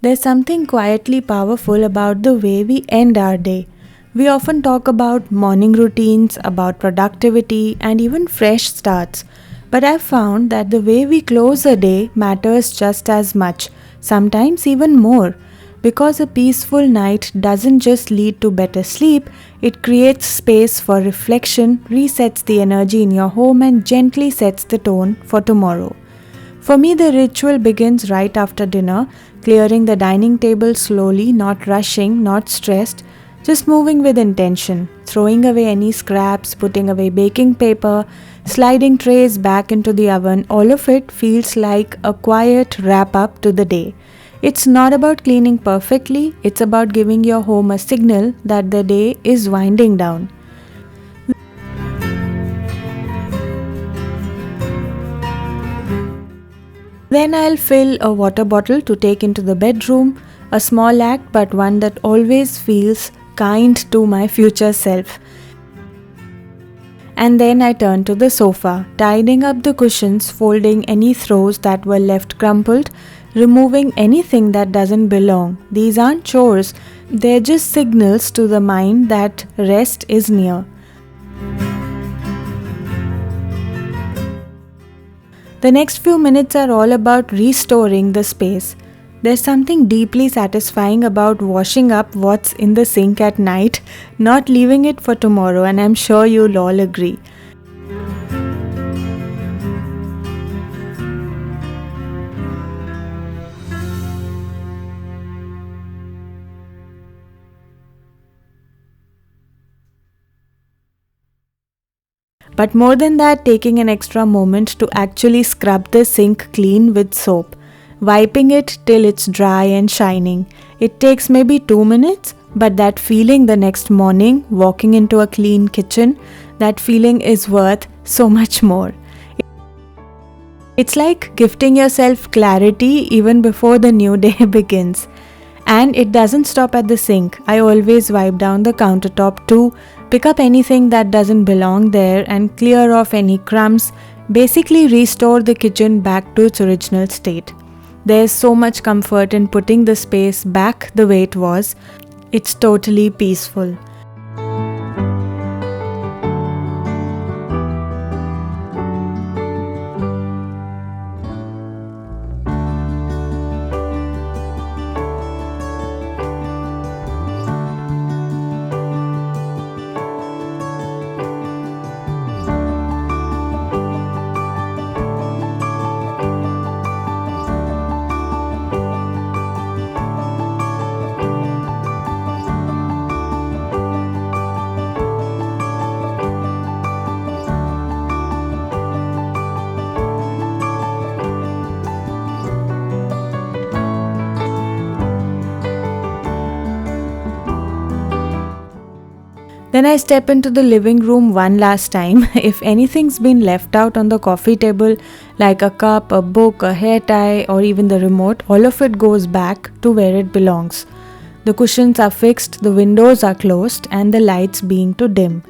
There's something quietly powerful about the way we end our day. We often talk about morning routines, about productivity, and even fresh starts. But I've found that the way we close a day matters just as much, sometimes even more. Because a peaceful night doesn't just lead to better sleep, it creates space for reflection, resets the energy in your home, and gently sets the tone for tomorrow. For me, the ritual begins right after dinner, clearing the dining table slowly, not rushing, not stressed, just moving with intention, throwing away any scraps, putting away baking paper, sliding trays back into the oven. All of it feels like a quiet wrap up to the day. It's not about cleaning perfectly, it's about giving your home a signal that the day is winding down. Then I'll fill a water bottle to take into the bedroom, a small act but one that always feels kind to my future self. And then I turn to the sofa, tidying up the cushions, folding any throws that were left crumpled, removing anything that doesn't belong. These aren't chores, they're just signals to the mind that rest is near. The next few minutes are all about restoring the space. There's something deeply satisfying about washing up what's in the sink at night, not leaving it for tomorrow, and I'm sure you'll all agree. But more than that, taking an extra moment to actually scrub the sink clean with soap, wiping it till it's dry and shining. It takes maybe 2 minutes, but that feeling the next morning, walking into a clean kitchen, that feeling is worth so much more. It's like gifting yourself clarity even before the new day begins. And it doesn't stop at the sink. I always wipe down the countertop too, pick up anything that doesn't belong there and clear off any crumbs, basically restore the kitchen back to its original state. There's so much comfort in putting the space back the way it was. It's totally peaceful. Then I step into the living room one last time. If anything's been left out on the coffee table, like a cup, a book, a hair tie, or even the remote, all of it goes back to where it belongs. The cushions are fixed, the windows are closed, and the lights being too dim.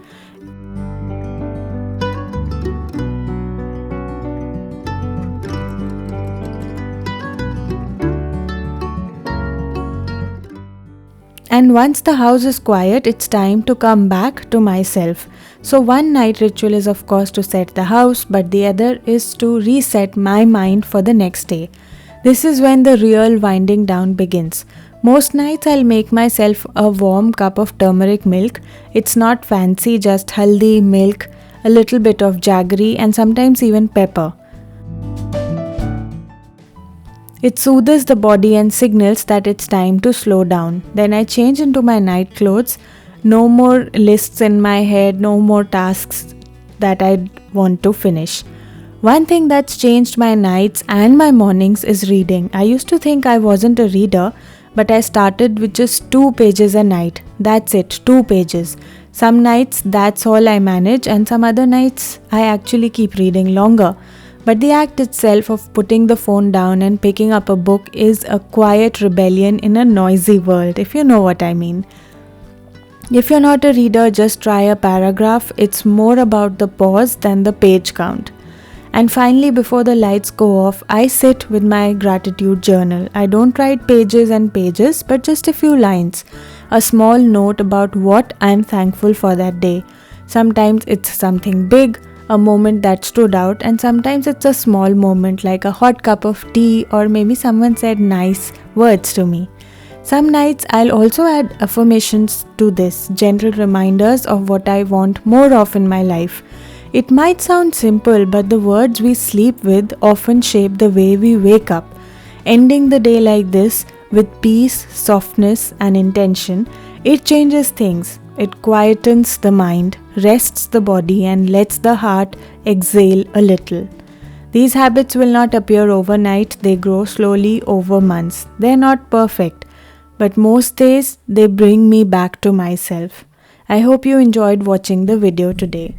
And once the house is quiet, it's time to come back to myself. So one night ritual is of course to set the house, but the other is to reset my mind for the next day. This is when the real winding down begins. Most nights I'll make myself a warm cup of turmeric milk. It's not fancy, just haldi, milk, a little bit of jaggery and sometimes even pepper. It soothes the body and signals that it's time to slow down. Then I change into my night clothes. No more lists in my head, no more tasks that I want to finish. One thing that's changed my nights and my mornings is reading. I used to think I wasn't a reader, but I started with just 2 pages a night. That's it, 2 pages. Some nights that's all I manage, and some other nights I actually keep reading longer. But the act itself of putting the phone down and picking up a book is a quiet rebellion in a noisy world, if you know what I mean. If you're not a reader, just try a paragraph. It's more about the pause than the page count. And finally, before the lights go off, I sit with my gratitude journal. I don't write pages and pages, but just a few lines. A small note about what I'm thankful for that day. Sometimes it's something big, a moment that stood out, and sometimes it's a small moment like a hot cup of tea, or maybe someone said nice words to me. Some nights I'll also add affirmations to this, gentle reminders of what I want more of in my life. It might sound simple, but the words we sleep with often shape the way we wake up. Ending the day like this, with peace, softness, and intention, it changes things. It quietens the mind, rests the body, and lets the heart exhale a little. These habits will not appear overnight, they grow slowly over months. They're not perfect, but most days they bring me back to myself. I hope you enjoyed watching the video today.